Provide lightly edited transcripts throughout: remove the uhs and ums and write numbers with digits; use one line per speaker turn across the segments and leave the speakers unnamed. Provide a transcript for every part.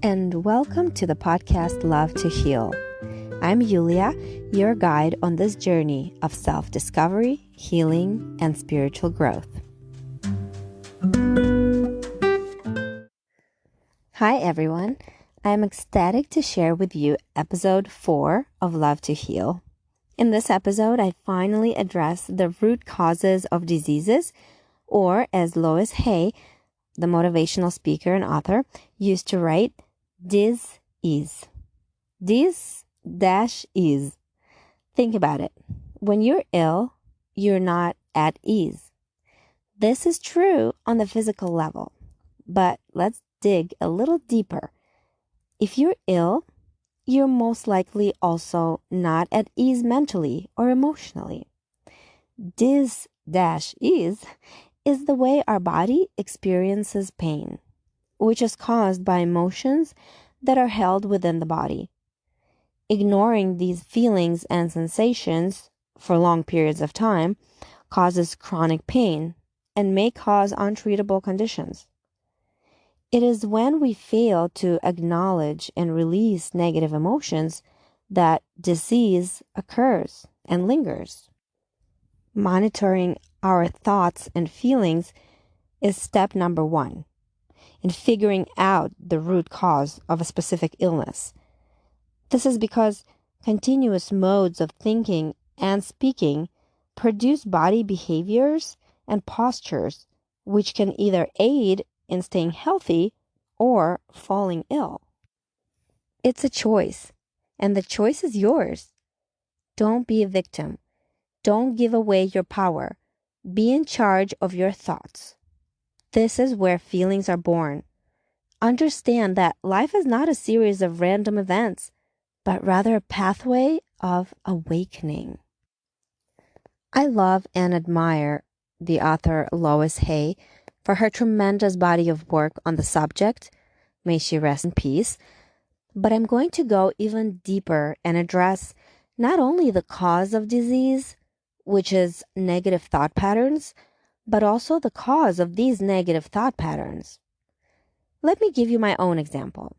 and welcome to the podcast Love to Heal. I'm Yulia, your guide on this journey of self-discovery, healing, and spiritual growth. Hi everyone, I am ecstatic to share with you episode 4 of Love to Heal. In this episode, I finally address the root causes of diseases, or as Lois Hay, the motivational speaker and author, used to write, dis-ease. Dis-ease. Think about it. When you're ill, you're not at ease. This is true on the physical level, but let's dig a little deeper. If you're ill, you're most likely also not at ease mentally or emotionally. Dis-ease is the way our body experiences pain, which is caused by emotions that are held within the body. Ignoring these feelings and sensations for long periods of time causes chronic pain and may cause untreatable conditions. It is when we fail to acknowledge and release negative emotions that disease occurs and lingers. Monitoring our thoughts and feelings is step number 1 in figuring out the root cause of a specific illness. This is because continuous modes of thinking and speaking produce body behaviors and postures which can either aid in staying healthy or falling ill. It's a choice, and the choice is yours. Don't be a victim. Don't give away your power. Be in charge of your thoughts. This is where feelings are born. Understand that life is not a series of random events, but rather a pathway of awakening. I love and admire the author Lois Hay for her tremendous body of work on the subject. May she rest in peace. But I'm going to go even deeper and address not only the cause of disease, which is negative thought patterns, but also the cause of these negative thought patterns. Let me give you my own example.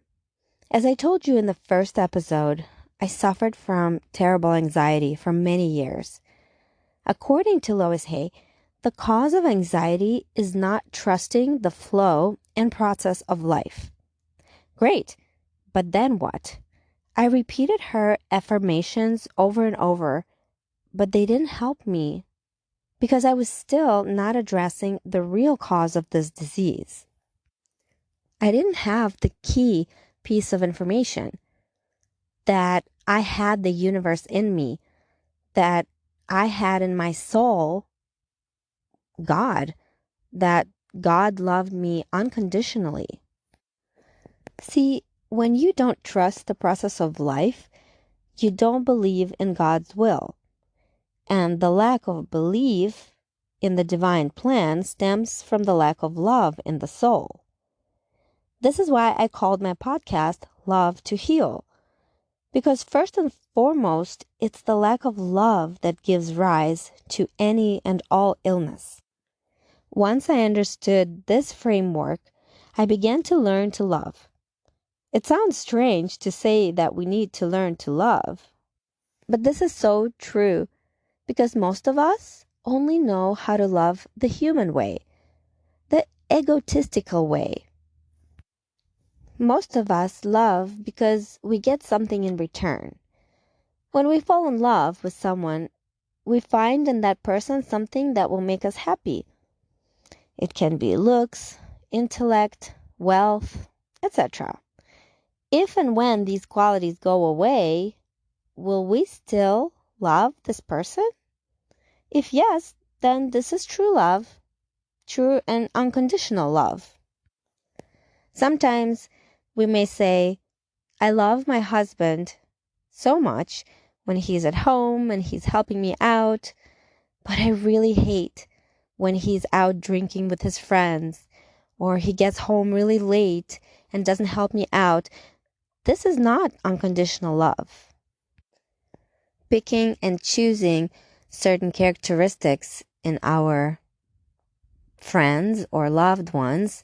As I told you in the first episode, I suffered from terrible anxiety for many years. According to Lois Hay, the cause of anxiety is not trusting the flow and process of life. Great, but then what? I repeated her affirmations over and over, but they didn't help me because I was still not addressing the real cause of this disease. I didn't have the key piece of information that I had the universe in me, that I had in my soul God, that God loved me unconditionally. See, when you don't trust the process of life, you don't believe in God's will. And the lack of belief in the divine plan stems from the lack of love in the soul. This is why I called my podcast Love to Heal. Because first and foremost, it's the lack of love that gives rise to any and all illness. Once I understood this framework, I began to learn to love. It sounds strange to say that we need to learn to love, but this is so true because most of us only know how to love the human way, the egotistical way. Most of us love because we get something in return. When we fall in love with someone, we find in that person something that will make us happy. It can be looks, intellect, wealth, etc. If and when these qualities go away, will we still love this person? If yes, then this is true love, true and unconditional love. Sometimes we may say, I love my husband so much when he's at home and he's helping me out, but I really hate when he's out drinking with his friends, or he gets home really late and doesn't help me out. This is not unconditional love. Picking and choosing certain characteristics in our friends or loved ones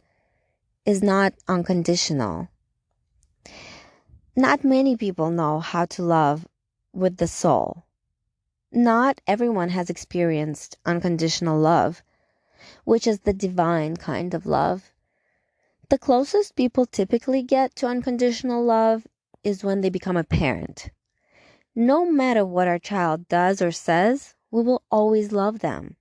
is not unconditional. Not many people know how to love with the soul. Not everyone has experienced unconditional love, which is the divine kind of love. The closest people typically get to unconditional love is when they become a parent. No matter what our child does or says, we will always love them.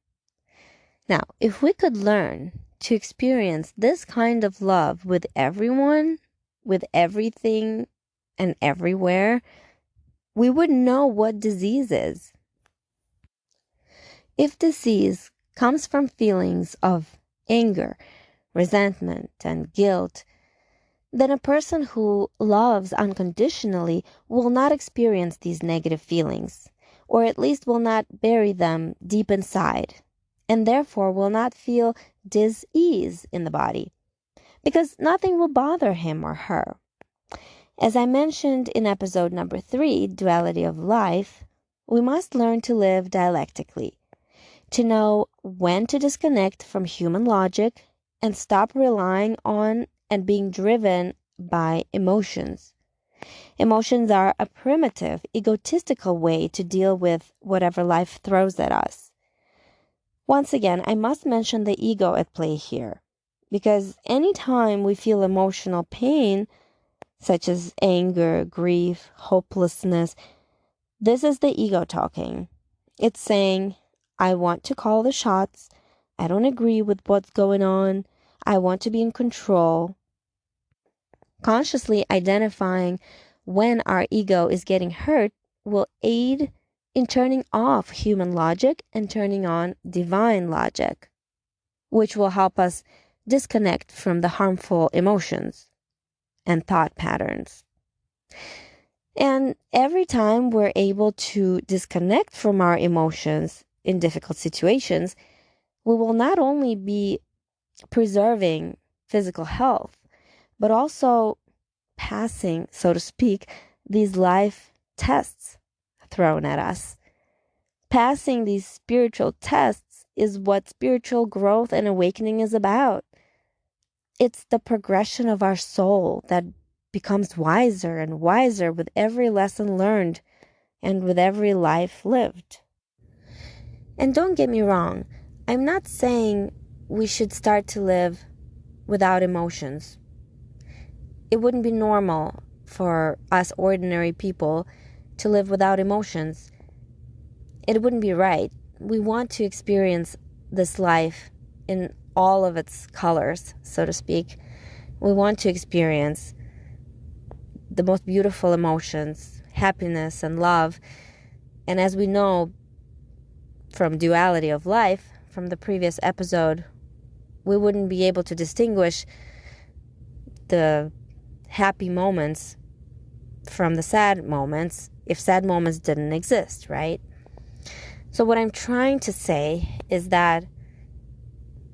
Now, if we could learn to experience this kind of love with everyone, with everything and everywhere, we would know what disease is. If disease comes from feelings of anger, resentment, and guilt, then a person who loves unconditionally will not experience these negative feelings, or at least will not bury them deep inside, and therefore will not feel dis-ease in the body, because nothing will bother him or her. As I mentioned in episode number 3, Duality of Life, we must learn to live dialectically, to know when to disconnect from human logic and stop relying on and being driven by emotions. Emotions are a primitive, egotistical way to deal with whatever life throws at us. Once again, I must mention the ego at play here, because anytime we feel emotional pain, such as anger, grief, hopelessness, this is the ego talking. It's saying, I want to call the shots. I don't agree with what's going on. I want to be in control. Consciously identifying when our ego is getting hurt will aid in turning off human logic and turning on divine logic, which will help us disconnect from the harmful emotions and thought patterns. And every time we're able to disconnect from our emotions in difficult situations, we will not only be preserving physical health, but also passing, so to speak, these life tests thrown at us. Passing these spiritual tests is what spiritual growth and awakening is about. It's the progression of our soul that becomes wiser and wiser with every lesson learned and with every life lived. And don't get me wrong, I'm not saying we should start to live without emotions. It wouldn't be normal for us ordinary people to live without emotions. It wouldn't be right. We want to experience this life in all of its colors, so to speak. We want to experience the most beautiful emotions, happiness and love. And as we know from Duality of Life, from the previous episode, we wouldn't be able to distinguish the happy moments from the sad moments if sad moments didn't exist, right? So what I'm trying to say is that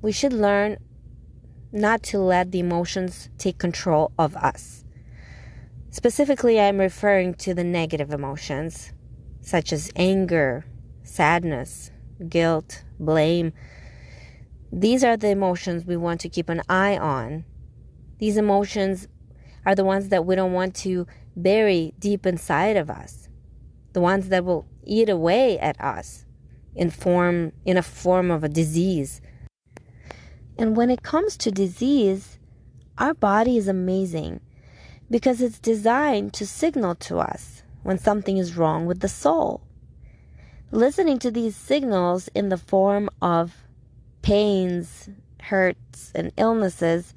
we should learn not to let the emotions take control of us. Specifically, I'm referring to the negative emotions, such as anger, sadness, guilt, blame. These are the emotions we want to keep an eye on. These emotions are the ones that we don't want to bury deep inside of us, the ones that will eat away at us in a form of a disease. And when it comes to disease, our body is amazing because it's designed to signal to us when something is wrong with the soul. Listening to these signals in the form of pains, hurts, and illnesses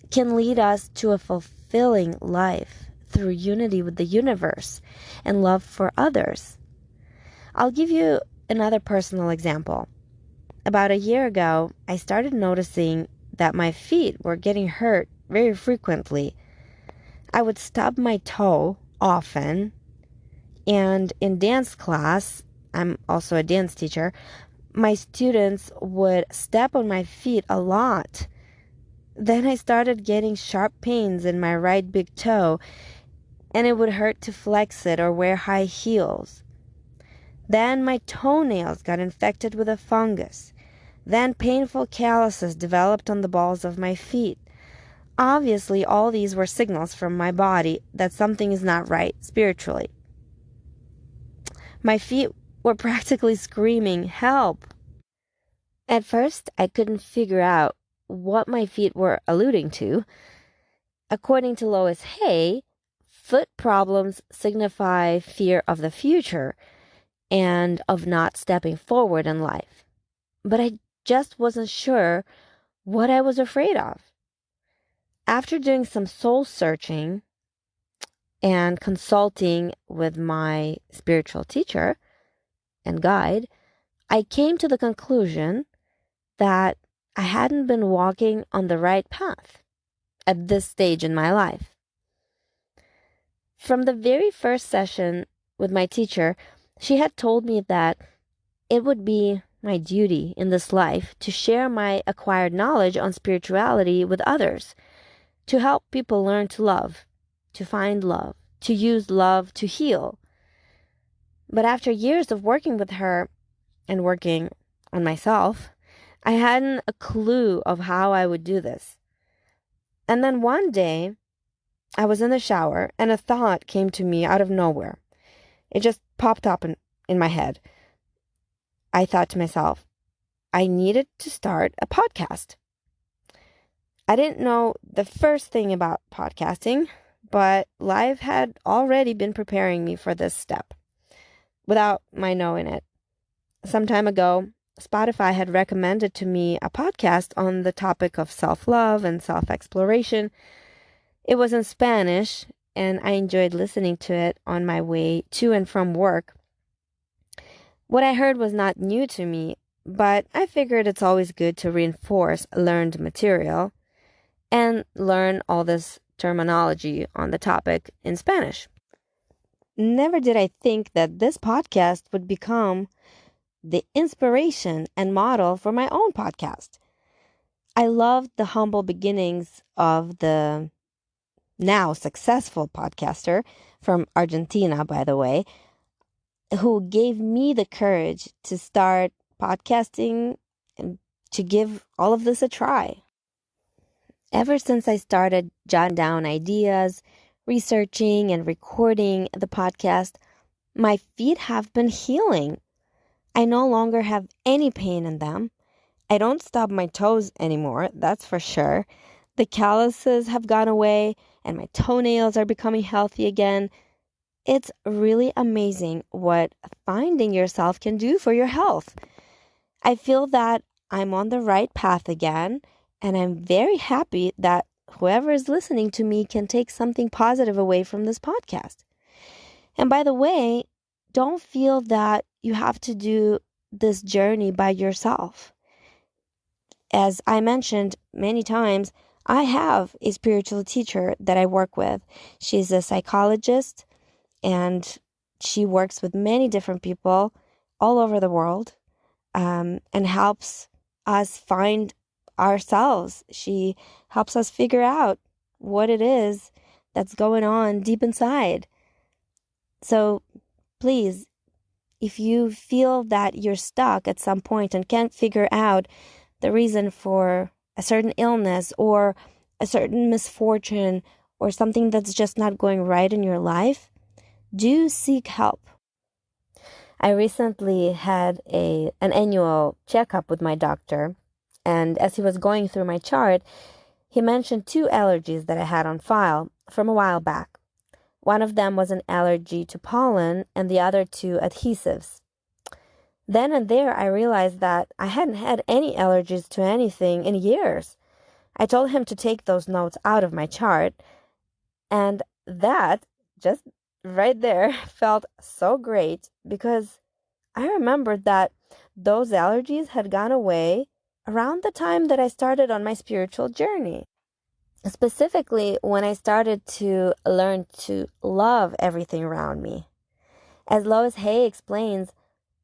can lead us to a fulfilling life through unity with the universe and love for others. I'll give you another personal example. About a year ago, I started noticing that my feet were getting hurt very frequently. I would stub my toe often, and in dance class, I'm also a dance teacher, my students would step on my feet a lot. Then I started getting sharp pains in my right big toe, and it would hurt to flex it or wear high heels. Then my toenails got infected with a fungus. Then painful calluses developed on the balls of my feet. Obviously, all these were signals from my body that something is not right spiritually. My feet were practically screaming, "Help!" At first, I couldn't figure out what my feet were alluding to. According to Lois Hay, foot problems signify fear of the future and of not stepping forward in life. But I just wasn't sure what I was afraid of. After doing some soul searching and consulting with my spiritual teacher and guide, I came to the conclusion that I hadn't been walking on the right path at this stage in my life. From the very first session with my teacher, she had told me that it would be my duty in this life to share my acquired knowledge on spirituality with others, to help people learn to love, to find love, to use love to heal. But after years of working with her and working on myself, I hadn't a clue of how I would do this. And then one day, I was in the shower and a thought came to me out of nowhere. It just popped up in my head. I thought to myself, I needed to start a podcast. I didn't know the first thing about podcasting, but life had already been preparing me for this step without my knowing it. Some time ago, Spotify had recommended to me a podcast on the topic of self-love and self-exploration. It was in Spanish, and I enjoyed listening to it on my way to and from work. What I heard was not new to me, but I figured it's always good to reinforce learned material and learn all this terminology on the topic in Spanish. Never did I think that this podcast would become the inspiration and model for my own podcast. I loved the humble beginnings of the now successful podcaster from Argentina, by the way, who gave me the courage to start podcasting and to give all of this a try. Ever since I started jotting down ideas, researching and recording the podcast, my feet have been healing. I no longer have any pain in them. I don't stub my toes anymore, that's for sure. The calluses have gone away and my toenails are becoming healthy again. It's really amazing what finding yourself can do for your health. I feel that I'm on the right path again, and I'm very happy that whoever is listening to me can take something positive away from this podcast. And by the way, don't feel that you have to do this journey by yourself. As I mentioned many times, I have a spiritual teacher that I work with. She's a psychologist, and she works with many different people all over the world and helps us find ourselves. She helps us figure out what it is that's going on deep inside. So please, if you feel that you're stuck at some point and can't figure out the reason for a certain illness or a certain misfortune or something that's just not going right in your life, do seek help. I recently had an annual checkup with my doctor, and as he was going through my chart, he mentioned 2 allergies that I had on file from a while back. One of them was an allergy to pollen and the other to adhesives. Then and there, I realized that I hadn't had any allergies to anything in years. I told him to take those notes out of my chart, and that just right there felt so great because I remembered that those allergies had gone away around the time that I started on my spiritual journey. Specifically, when I started to learn to love everything around me. As Lois Hay explains,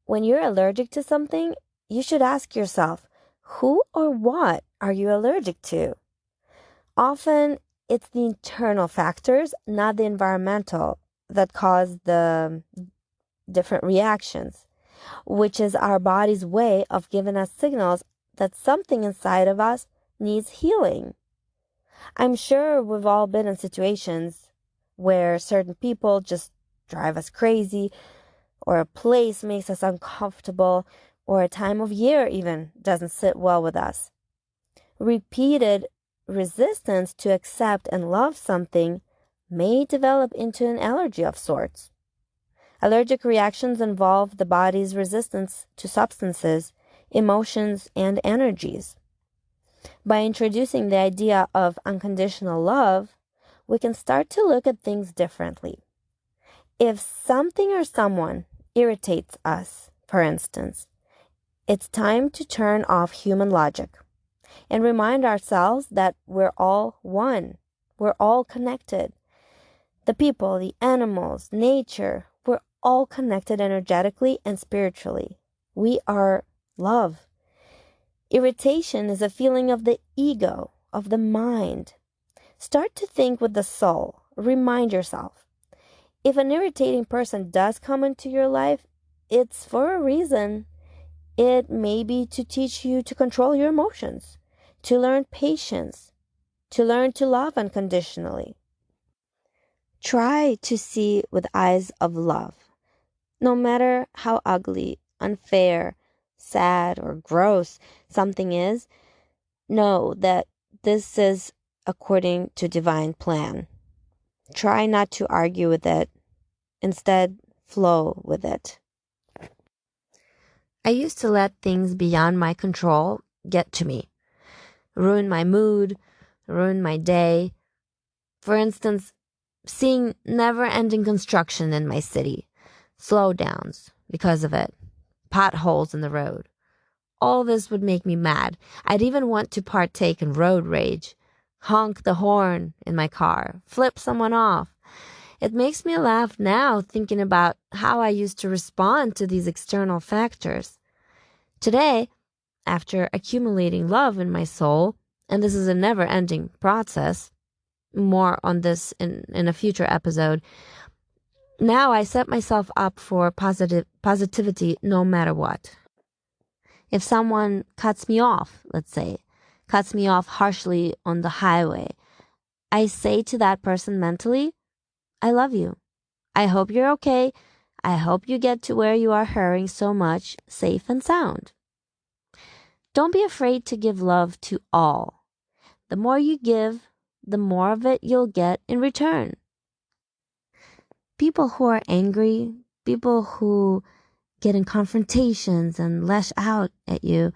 when you're allergic to something, you should ask yourself, who or what are you allergic to? Often, it's the internal factors, not the environmental, that cause the different reactions, which is our body's way of giving us signals that something inside of us needs healing. I'm sure we've all been in situations where certain people just drive us crazy, or a place makes us uncomfortable, or a time of year even doesn't sit well with us. Repeated resistance to accept and love something may develop into an allergy of sorts. Allergic reactions involve the body's resistance to substances, emotions, and energies. By introducing the idea of unconditional love, we can start to look at things differently. If something or someone irritates us, for instance, it's time to turn off human logic and remind ourselves that we're all one. We're all connected. The people, the animals, nature, we're all connected energetically and spiritually. We are love. Irritation is a feeling of the ego, of the mind. Start to think with the soul. Remind yourself. If an irritating person does come into your life, it's for a reason. It may be to teach you to control your emotions, to learn patience, to learn to love unconditionally. Try to see with eyes of love. No matter how ugly, unfair, sad, or gross something is, know that this is according to divine plan. Try not to argue with it. Instead, flow with it. I used to let things beyond my control get to me, ruin my mood, ruin my day. For instance, seeing never-ending construction in my city, slowdowns because of it, potholes in the road. All this would make me mad. I'd even want to partake in road rage, honk the horn in my car, flip someone off. It makes me laugh now thinking about how I used to respond to these external factors. Today, after accumulating love in my soul, and this is a never-ending process, more on this in a future episode, now I set myself up for positivity no matter what. If someone cuts me off, let's say, cuts me off harshly on the highway, I say to that person mentally, I love you. I hope you're okay. I hope you get to where you are hurrying so much, safe and sound. Don't be afraid to give love to all. The more you give, the more of it you'll get in return. People who are angry, people who get in confrontations and lash out at you,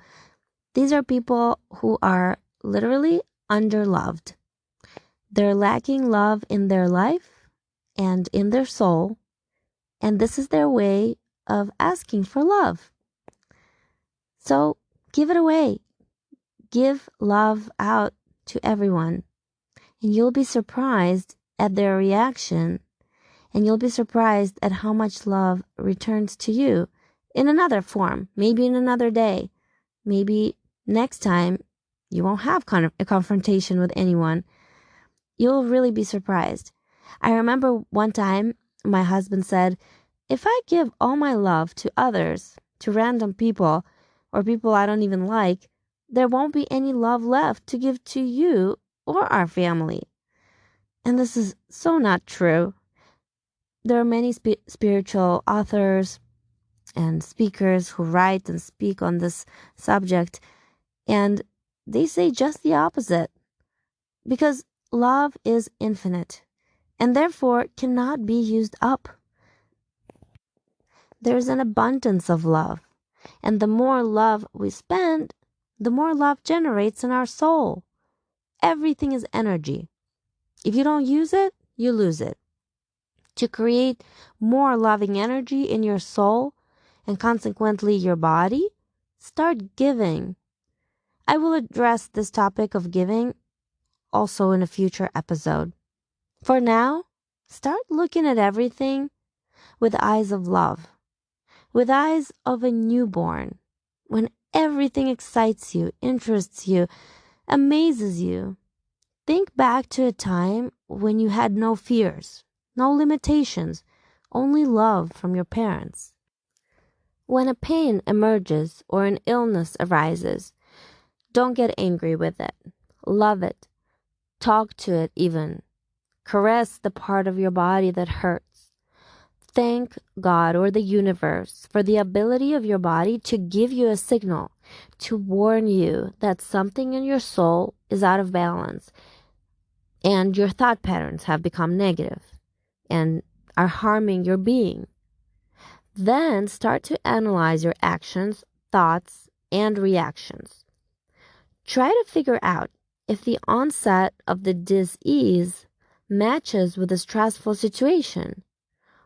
these are people who are literally underloved. They're lacking love in their life and in their soul, and this is their way of asking for love. So give it away. Give love out to everyone, and you'll be surprised at their reaction, and you'll be surprised at how much love returns to you in another form, maybe in another day. Maybe next time you won't have a confrontation with anyone. You'll really be surprised. I remember one time my husband said, if I give all my love to others, to random people, or people I don't even like, there won't be any love left to give to you or our family. And this is so not true. There are many spiritual authors and speakers who write and speak on this subject, and they say just the opposite. Because love is infinite and therefore cannot be used up. There's an abundance of love, and the more love we spend, the more love generates in our soul. Everything is energy. If you don't use it, you lose it. To create more loving energy in your soul and consequently your body, start giving. I will address this topic of giving also in a future episode. For now, start looking at everything with eyes of love, with eyes of a newborn, when everything excites you, interests you, amazes you. Think back to a time when you had no fears, no limitations, only love from your parents. When a pain emerges or an illness arises, don't get angry with it. Love it. Talk to it even. Caress the part of your body that hurts. Thank God or the universe for the ability of your body to give you a signal, to warn you that something in your soul is out of balance and your thought patterns have become negative and are harming your being. Then start to analyze your actions, thoughts, and reactions. Try to figure out if the onset of the dis-ease matches with a stressful situation,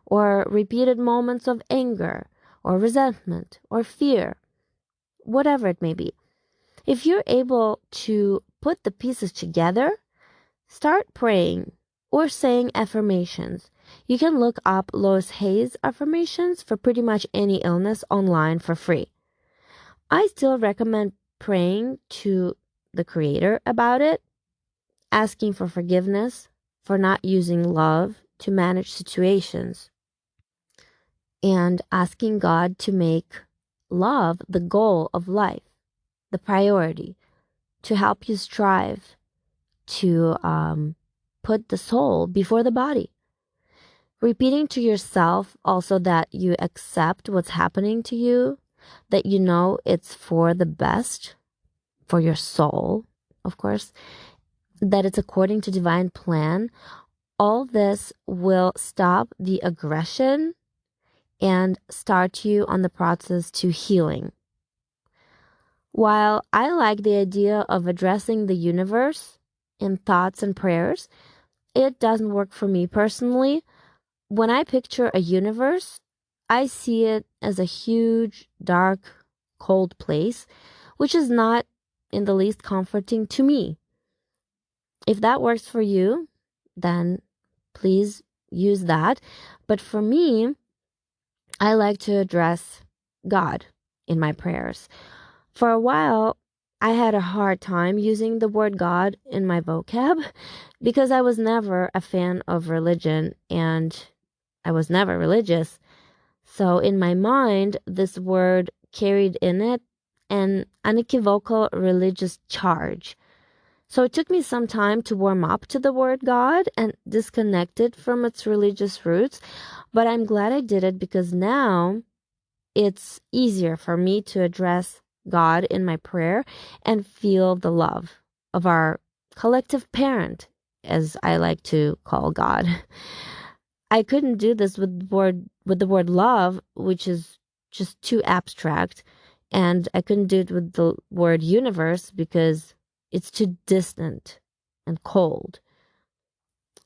or repeated moments of anger, or resentment, or fear, whatever it may be. If you're able to put the pieces together, start praying or saying affirmations. You can look up Lois Hayes affirmations for pretty much any illness online for free. I still recommend praying to the Creator about it, asking for forgiveness for not using love to manage situations, and asking God to make love the goal of life, the priority, to help you strive to put the soul before the body. Repeating to yourself also that you accept what's happening to you, that you know it's for the best, for your soul, of course, that it's according to divine plan. All this will stop the aggression and start you on the process to healing. While I like the idea of addressing the universe in thoughts and prayers, it doesn't work for me personally. When I picture a universe, I see it as a huge, dark, cold place, which is not in the least comforting to me. If that works for you, then please use that. But for me, I like to address God in my prayers. For a while, I had a hard time using the word God in my vocab because I was never a fan of religion and I was never religious. So in my mind, this word carried in it an unequivocal religious charge. So it took me some time to warm up to the word God and disconnect it from its religious roots. But I'm glad I did it because now it's easier for me to address God in my prayer and feel the love of our collective parent, as I like to call God. I couldn't do this with the word love, which is just too abstract, and I couldn't do it with the word universe because it's too distant and cold.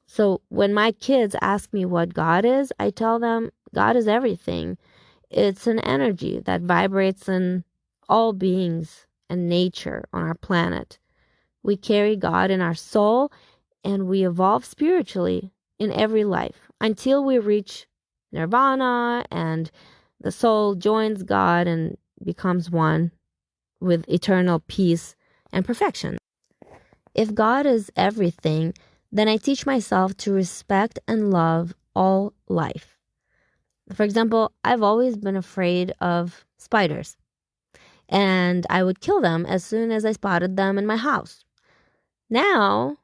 So when my kids ask me what God is, I tell them God is everything. It's an energy that vibrates in all beings and nature on our planet. We carry God in our soul and we evolve spiritually in every life until we reach nirvana and the soul joins God and becomes one with eternal peace and perfection. If God is everything, then I teach myself to respect and love all life. For example, I've always been afraid of spiders, and I would kill them as soon as I spotted them in my house. Now,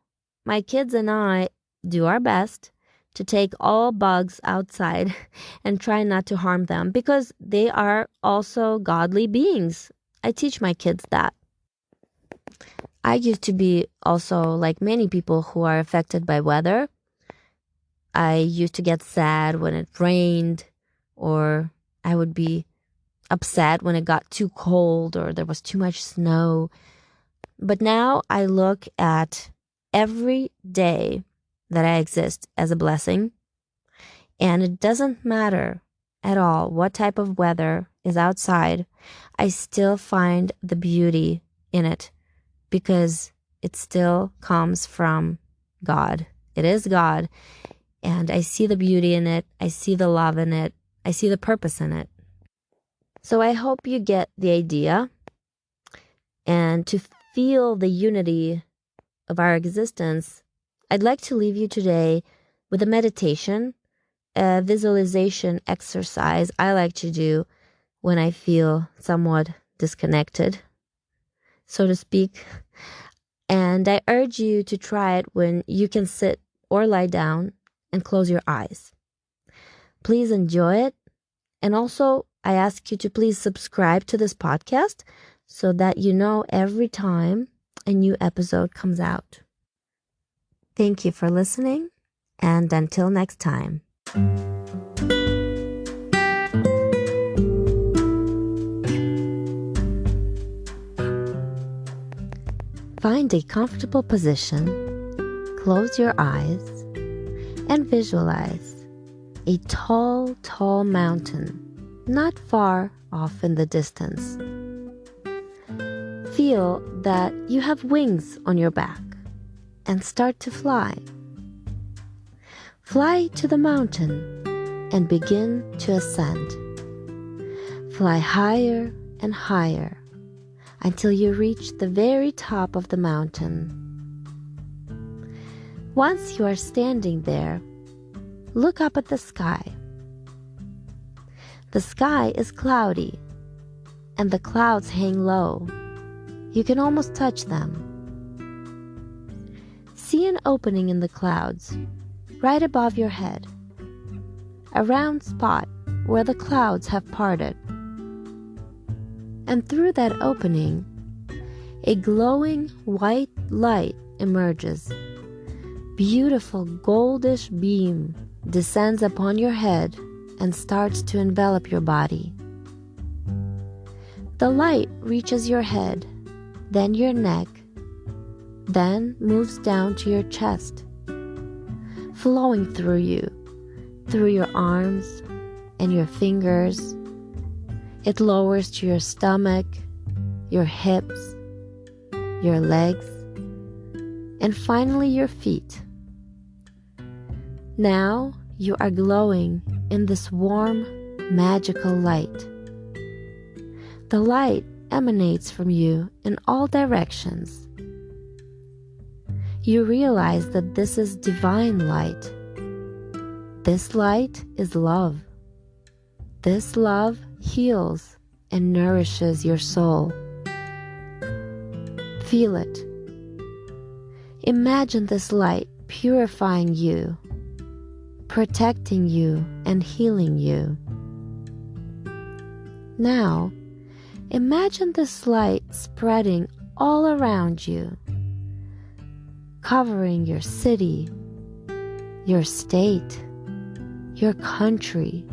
my kids and I do our best to take all bugs outside and try not to harm them because they are also godly beings. I teach my kids that. I used to be also like many people who are affected by weather. I used to get sad when it rained, or I would be upset when it got too cold or there was too much snow. But now I look at every day that I exist as a blessing, and it doesn't matter at all what type of weather is outside. I still find the beauty in it because it still comes from God. It is God, and I see the beauty in it. I see the love in it. I see the purpose in it. So I hope you get the idea, and to feel the unity of our existence, I'd like to leave you today with a meditation, a visualization exercise I like to do when I feel somewhat disconnected, so to speak. And And I urge you to try it when you can sit or lie down and close your eyes. Please enjoy it. And also, I ask you to please subscribe to this podcast so that you know every time a new episode comes out. Thank you for listening, and until next time. Find a comfortable position, close your eyes, and visualize a tall, tall mountain not far off in the distance. Feel that you have wings on your back and start to fly. Fly to the mountain and begin to ascend. Fly higher and higher until you reach the very top of the mountain. Once you are standing there, look up at the sky. The sky is cloudy, and the clouds hang low. You can almost touch them. See an opening in the clouds, right above your head, a round spot where the clouds have parted. And through that opening, a glowing white light emerges. Beautiful goldish beam descends upon your head and starts to envelop your body. The light reaches your head, then your neck, then moves down to your chest, flowing through you, through your arms and your fingers. It lowers to your stomach, your hips, your legs, and finally your feet. Now you are glowing in this warm, magical light. The light emanates from you in all directions. You realize that this is divine light. This light is love. This love heals and nourishes your soul. Feel it. Imagine this light purifying you, protecting you, and healing you. Now, imagine this light spreading all around you, covering your city, your state, your country,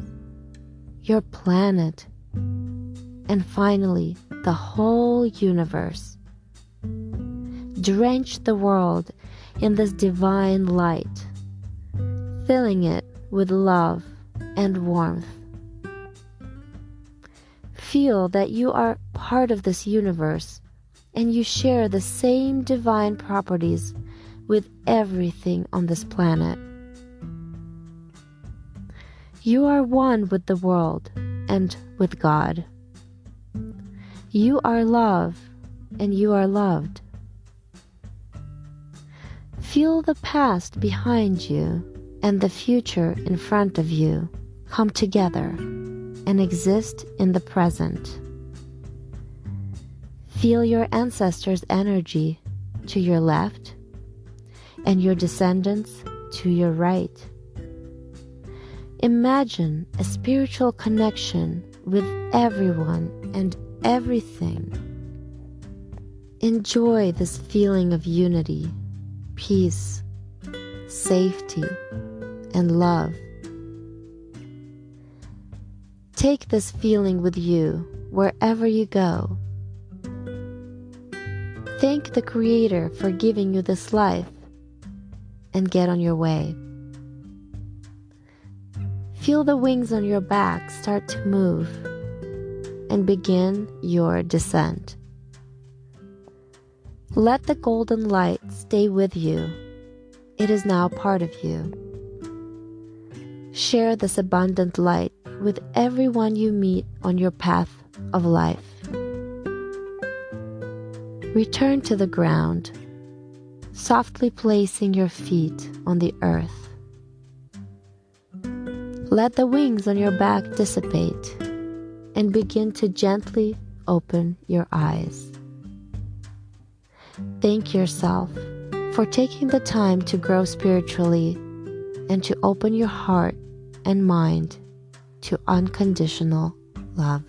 your planet, and finally, the whole universe. Drench the world in this divine light, filling it with love and warmth. Feel that you are part of this universe and you share the same divine properties with everything on this planet. You are one with the world and with God. You are love and you are loved. Feel the past behind you and the future in front of you come together and exist in the present. Feel your ancestors' energy to your left and your descendants to your right. Imagine a spiritual connection with everyone and everything. Enjoy this feeling of unity, peace, safety, and love. Take this feeling with you wherever you go. Thank the Creator for giving you this life and get on your way. Feel the wings on your back start to move and begin your descent. Let the golden light stay with you. It is now part of you. Share this abundant light with everyone you meet on your path of life. Return to the ground, softly placing your feet on the earth. Let the wings on your back dissipate and begin to gently open your eyes. Thank yourself for taking the time to grow spiritually and to open your heart and mind to unconditional love.